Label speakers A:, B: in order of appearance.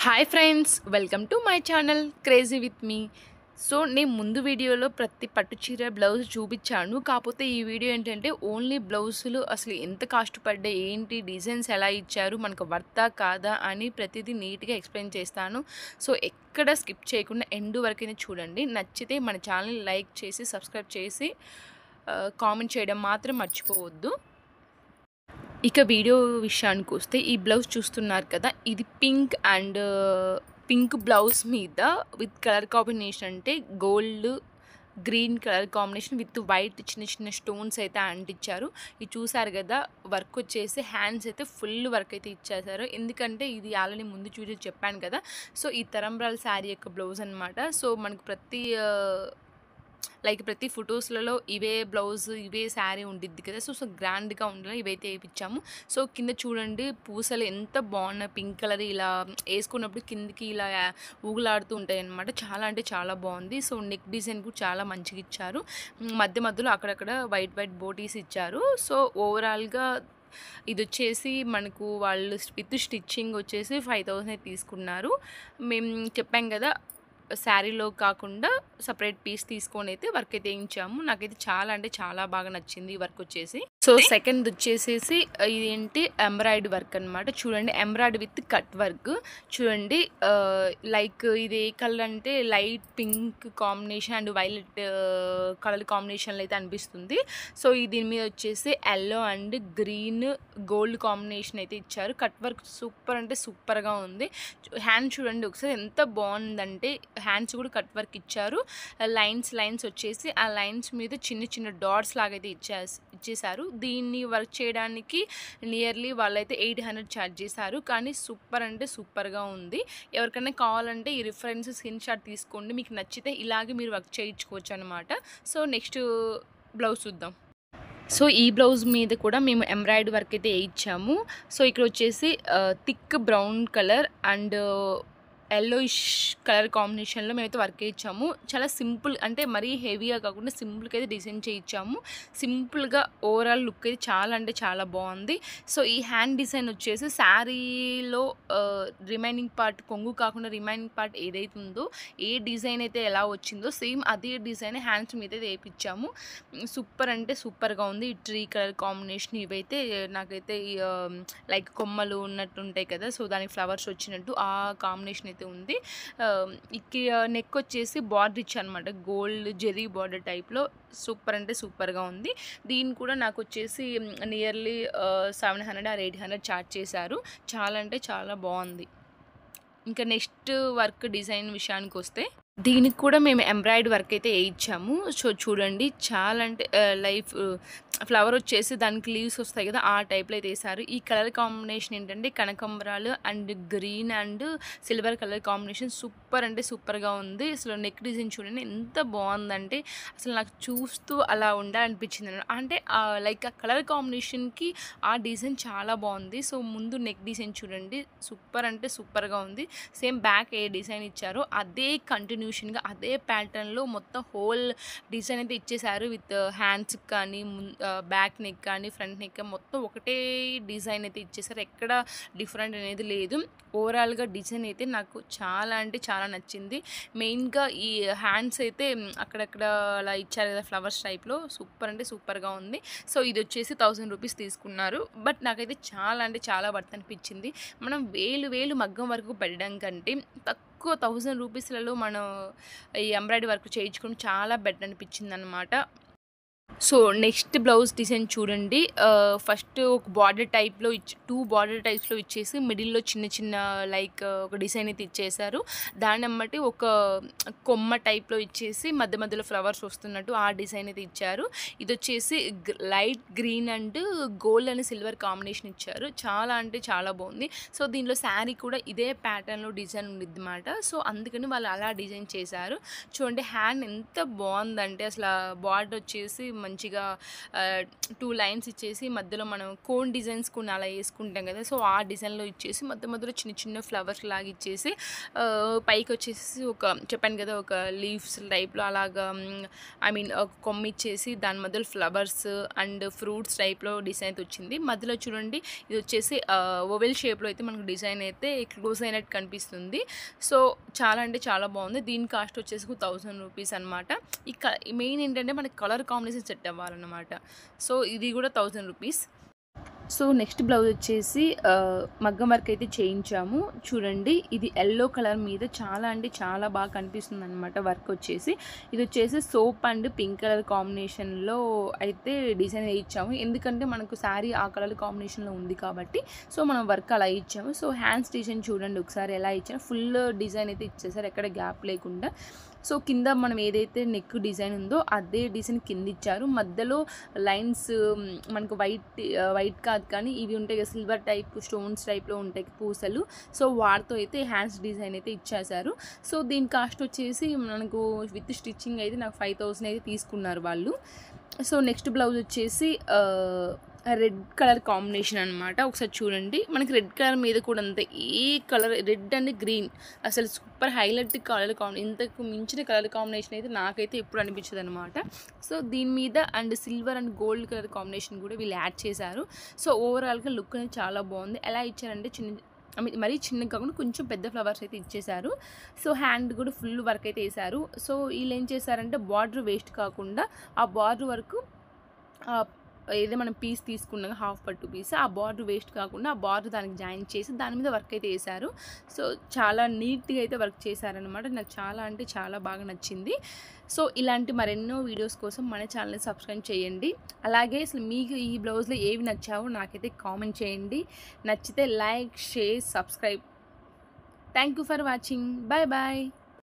A: Hi friends, welcome to my channel crazy with me. So నేను ముందు వీడియోలో ప్రతి పట్టు చీర బ్లౌజ్ చూపించాను. కాకపోతే ఈ వీడియో ఏంటంటే ఓన్లీ బ్లౌజులు అసలు ఎంత కాస్ట్ పడ్డాయి, ఏంటి డిజైన్స్ ఎలా ఇచ్చారు, మనకు వర్తా కాదా అని ప్రతిదీ నీట్గా ఎక్స్ప్లెయిన్ చేస్తాను. సో ఎక్కడ స్కిప్ చేయకుండా ఎండ్ వరకైనా చూడండి. నచ్చితే మన ఛానల్ లైక్ చేసి సబ్స్క్రైబ్ చేసి కామెంట్ చేయడం మాత్రం మర్చిపోవద్దు. ఇక వీడియో విషయానికి వస్తే ఈ బ్లౌజ్ చూస్తున్నారు కదా, ఇది పింక్ బ్లౌజ్ మీద విత్ కలర్ కాంబినేషన్ అంటే gold green colour combination with white చిన్న చిన్న స్టోన్స్ అయితే అంటించారు. ఇది చూసారు కదా, వర్క్ వచ్చేసి హ్యాండ్స్ అయితే ఫుల్ వర్క్ అయితే ఇచ్చేసారు. ఎందుకంటే ఇది ఆల్రెడీ ముందు చూసి చెప్పాను కదా. సో ఈ తరంబ్రాల శారీ యొక్క బ్లౌజ్ అనమాట. సో మనకు ప్రతి ఫొటోస్లలో ఇవే బ్లౌజ్ ఇవే శారీ ఉండిద్ది కదా. సో గ్రాండ్గా ఉండాలి, ఇవైతే వేయించాము. సో కింద చూడండి పూసలు ఎంత బాగున్నాయి, పింక్ కలర్ ఇలా వేసుకున్నప్పుడు కిందికి ఇలా ఊగులాడుతూ ఉంటాయి అన్నమాట. చాలా అంటే చాలా బాగుంది. సో నెక్ డిజైన్ కూడా చాలా మంచిగా ఇచ్చారు. మధ్యలో అక్కడక్కడ వైట్ బోటీస్ ఇచ్చారు. సో ఓవరాల్గా ఇది వచ్చేసి మనకు వాళ్ళు విత్ స్టిచ్చింగ్ వచ్చేసి 5000 తీసుకున్నారు. మేము చెప్పాం కదా, శారీలో కాకుండా సపరేట్ పీస్ తీసుకొని అయితే వర్క్ అయితే వేయించాము. నాకైతే చాలా అంటే చాలా బాగా నచ్చింది ఈ వర్క్ వచ్చేసి. సో సెకండ్ వచ్చేసేసి ఇదేంటి ఎంబ్రాయిడరీ వర్క్ అనమాట. చూడండి, ఎంబ్రాయిడరీ విత్ కట్ వర్క్. చూడండి, లైక్ ఇది ఏ కలర్ అంటే light pink combination and violet colour కాంబినేషన్లో అయితే అనిపిస్తుంది. సో దీని మీద వచ్చేసి yellow and green gold combination అయితే ఇచ్చారు. కట్ వర్క్ సూపర్ అంటే సూపర్గా ఉంది. హ్యాండ్ చూడండి ఒకసారి ఎంత బాగుందంటే, హ్యాండ్స్ కూడా కట్ వర్క్ ఇచ్చారు. లైన్స్ వచ్చేసి ఆ లైన్స్ మీద చిన్న చిన్న డాట్స్ లాగైతే ఇచ్చేసారు. దీన్ని వర్క్ చేయడానికి నియర్లీ వాళ్ళైతే 800 ఛార్జ్ చేశారు. కానీ సూపర్ అంటే సూపర్గా ఉంది. ఎవరికైనా కావాలంటే ఈ రిఫరెన్స్ స్క్రీన్ షాట్ తీసుకోండి, మీకు నచ్చితే ఇలాగే మీరు వర్క్ చేయించుకోవచ్చు అనమాట. సో నెక్స్ట్ బ్లౌజ్ చూద్దాం. సో ఈ బ్లౌజ్ మీద కూడా మేము ఎంబ్రాయిడరీ వర్క్ అయితే వేయించాము. సో ఇక్కడ వచ్చేసి thick brown colour and yellowish colour కాంబినేషన్లో మేమైతే వర్క్ చేయించాము. చాలా సింపుల్, అంటే మరీ హెవీగా కాకుండా సింపుల్గా అయితే డిజైన్ చేయించాము. సింపుల్గా ఓవరాల్ లుక్ అయితే చాలా అంటే చాలా బాగుంది. సో ఈ హ్యాండ్ డిజైన్ వచ్చేసి శారీలో రిమైనింగ్ పార్ట్, కొంగు కాకుండా రిమైనింగ్ పార్ట్ ఏదైతే ఉందో, ఏ డిజైన్ అయితే ఎలా వచ్చిందో సేమ్ అదే డిజైన్ హ్యాండ్స్ మీద అయితే వేయించాము. సూపర్ అంటే సూపర్గా ఉంది. ఈ ట్రీ కలర్ కాంబినేషన్ ఇవైతే నాకైతే లైక్ కొమ్మలు ఉన్నట్టు ఉంటాయి కదా, సో దానికి ఫ్లవర్స్ వచ్చినట్టు ఆ కాంబినేషన్ అయితే ఉంది. నెక్ వచ్చేసి బార్డర్ ఇచ్చారనమాట, గోల్డ్ జెరీ బార్డర్ టైప్లో. సూపర్ అంటే సూపర్గా ఉంది. దీన్ని కూడా నాకు వచ్చేసి నియర్లీ 700 ఆర్ 800 ఛార్జ్ చేశారు. చాలా అంటే చాలా బాగుంది. ఇంకా నెక్స్ట్ వర్క్ డిజైన్ విషయానికి వస్తే, దీనికి కూడా మేము ఎంబ్రాయిడరీ వర్క్ అయితే వేయించాము. సో చూడండి, చాలా అంటే ఫ్లవర్ వచ్చేసి దానికి లీవ్స్ వస్తాయి కదా, ఆ టైప్లో అయితే వేసారు. ఈ కలర్ కాంబినేషన్ ఏంటంటే కనకంబరాలు and green and silver colour combination super అంటే సూపర్గా ఉంది. అసలు నెక్ డిజైన్ చూడండి ఎంత బాగుందంటే, అసలు నాకు చూస్తూ అలా ఉండాలనిపించింది. అంటే లైక్ ఆ కలర్ కాంబినేషన్కి ఆ డిజైన్ చాలా బాగుంది. సో ముందు నెక్ డిజైన్ చూడండి, సూపర్ అంటే సూపర్గా ఉంది. సేమ్ బ్యాక్ ఏ డిజైన్ ఇచ్చారో అదే కంటిన్యూషన్గా అదే ప్యాటర్న్లో మొత్తం హోల్ డిజైన్ అయితే ఇచ్చేసారు. విత్ హ్యాండ్స్ కానీ బ్యాక్ నెక్ కానీ ఫ్రంట్ నెక్ మొత్తం ఒకటే డిజైన్ అయితే ఇచ్చేసారు. ఎక్కడ డిఫరెంట్ అనేది లేదు. ఓవరాల్గా డిజైన్ అయితే నాకు చాలా అంటే చాలా నచ్చింది. మెయిన్గా ఈ హ్యాండ్స్ అయితే అక్కడక్కడ అలా ఇచ్చారు కదా ఫ్లవర్స్ టైప్లో, సూపర్ అంటే సూపర్గా ఉంది. సో ఇది వచ్చేసి 1000 రూపీస్ తీసుకున్నారు. బట్ నాకైతే చాలా అంటే చాలా వర్త్ అనిపించింది. మనం వేలు మగ్గం వరకు పెట్టడం కంటే తక్కువ 1000 రూపీస్లలో మనం ఈ ఎంబ్రాయిడరీ వర్క్ చేయించుకోవడం చాలా బెటర్ అనిపించింది అనమాట. సో నెక్స్ట్ బ్లౌజ్ డిజైన్ చూడండి. ఫస్ట్ ఒక బార్డర్ టైప్లో 2 బార్డర్ టైప్స్లో ఇచ్చేసి మిడిల్లో చిన్న చిన్న లైక్ ఒక డిజైన్ అయితే ఇచ్చేసారు. దాన్ని బట్టి ఒక కొమ్మ టైప్లో ఇచ్చేసి మధ్యలో ఫ్లవర్స్ వస్తున్నట్టు ఆ డిజైన్ అయితే ఇచ్చారు. ఇది వచ్చేసి light green and gold and silver combination ఇచ్చారు. చాలా అంటే చాలా బాగుంది. సో దీనిలో శారీ కూడా ఇదే ప్యాటర్న్లో డిజైన్ ఉండిద్ది అన్నమాట. సో అందుకని వాళ్ళు అలా డిజైన్ చేశారు. చూడండి హ్యాండ్ ఎంత బాగుందంటే, అసలు బార్డర్ వచ్చేసి మంచిగా 2 లైన్స్ ఇచ్చేసి మధ్యలో మనం కోన్ డిజైన్స్ కొన్ని అలా వేసుకుంటాం కదా, సో ఆ డిజైన్లో ఇచ్చేసి మధ్యలో చిన్న చిన్న ఫ్లవర్స్ లాగా ఇచ్చేసి పైకి వచ్చేసి ఒక చెప్పాను కదా ఒక లీవ్స్ టైప్లో అలాగా ఐ మీన్ ఒక కొమ్మ ఇచ్చేసి దాని మధ్యలో ఫ్లవర్స్ అండ్ ఫ్రూట్స్ టైప్లో డిజైన్ అయితే వచ్చింది. మధ్యలో చూడండి ఇది వచ్చేసి ఓవెల్ షేప్లో అయితే మనకు డిజైన్ అయితే క్లోజ్ అయినట్టు కనిపిస్తుంది. సో చాలా అంటే చాలా బాగుంది. దీని కాస్ట్ వచ్చేసి 1000 రూపీస్ అనమాట. మెయిన్ ఏంటంటే మనకి కలర్ కాంబినేషన్ సెట్ అవ్వాలన్నమాట. సో ఇది కూడా 1000 రూపీస్. సో నెక్స్ట్ బ్లౌజ్ వచ్చేసి మగ్గం వర్క్ అయితే చేయించాము. చూడండి ఇది ఎల్లో కలర్ మీద చాలా అంటే చాలా బాగా కనిపిస్తుంది అనమాట. వర్క్ వచ్చేసి ఇది వచ్చేసి సోప్ అండ్ పింక్ కలర్ కాంబినేషన్లో అయితే డిజైన్ వేయించాము. ఎందుకంటే మనకు శారీ ఆ కలర్ కాంబినేషన్లో ఉంది కాబట్టి సో మనం వర్క్ అలా ఇచ్చాము. సో హ్యాండ్స్ డిజైన్ చూడండి ఒకసారి ఎలా ఇచ్చాము. ఫుల్ డిజైన్ అయితే ఇచ్చేసారు ఎక్కడ గ్యాప్ లేకుండా. సో కింద మనం ఏదైతే నెక్ డిజైన్ ఉందో అదే డిజైన్ కింద ఇచ్చారు. మధ్యలో లైన్స్ మనకు వైట్ కాదు కానీ ఇవి ఉంటాయి కదా సిల్వర్ టైప్ స్టోన్స్ టైప్లో ఉంటాయి పూసలు. సో వాటితో అయితే హ్యాండ్స్ డిజైన్ అయితే ఇచ్చేసారు. సో దీని కాస్ట్ వచ్చేసి మనకు విత్ స్టిచ్చింగ్ అయితే నాకు 5000 అయితే తీసుకున్నారు వాళ్ళు. సో నెక్స్ట్ బ్లౌజ్ వచ్చేసి రెడ్ కలర్ కాంబినేషన్ అనమాట. ఒకసారి చూడండి మనకి రెడ్ కలర్ మీద కూడా అంతే ఏ కలర్ రెడ్ అండ్ గ్రీన్ అసలు సూపర్ హైలైట్ కలర్ ఇంతకు మించిన కలర్ కాంబినేషన్ అయితే నాకైతే ఎప్పుడు అనిపించదు అనమాట. సో దీని మీద and silver and gold colour combination కూడా వీళ్ళు యాడ్ చేశారు. సో ఓవరాల్గా లుక్ అనేది చాలా బాగుంది. ఎలా ఇచ్చారంటే మరీ చిన్నగా కాకుండా కొంచెం పెద్ద ఫ్లవర్స్ అయితే ఇచ్చేసారు. సో హ్యాండ్ కూడా ఫుల్ వర్క్ అయితే వేశారు. సో వీళ్ళు ఏం చేశారంటే బార్డర్ వేస్ట్ కాకుండా ఆ బార్డర్ వరకు ఏదో మనం పీస్ తీసుకున్నాక హాఫ్ పట్టు పీస్ ఆ బార్డర్ వేస్ట్ కాకుండా ఆ బార్డర్ దానికి జాయిన్ చేసి దాని మీద వర్క్ అయితే వేశారు. సో చాలా నీట్గా అయితే వర్క్ చేశారనమాట. నాకు చాలా అంటే చాలా బాగా నచ్చింది. సో ఇలాంటి మరెన్నో వీడియోస్ కోసం మన ఛానల్ని సబ్స్క్రైబ్ చేయండి. అలాగే అసలు మీకు ఈ బ్లౌజ్లో ఏవి నచ్చావో నాకైతే కామెంట్ చేయండి. నచ్చితే like share subscribe. Thank you for watching. Bye bye.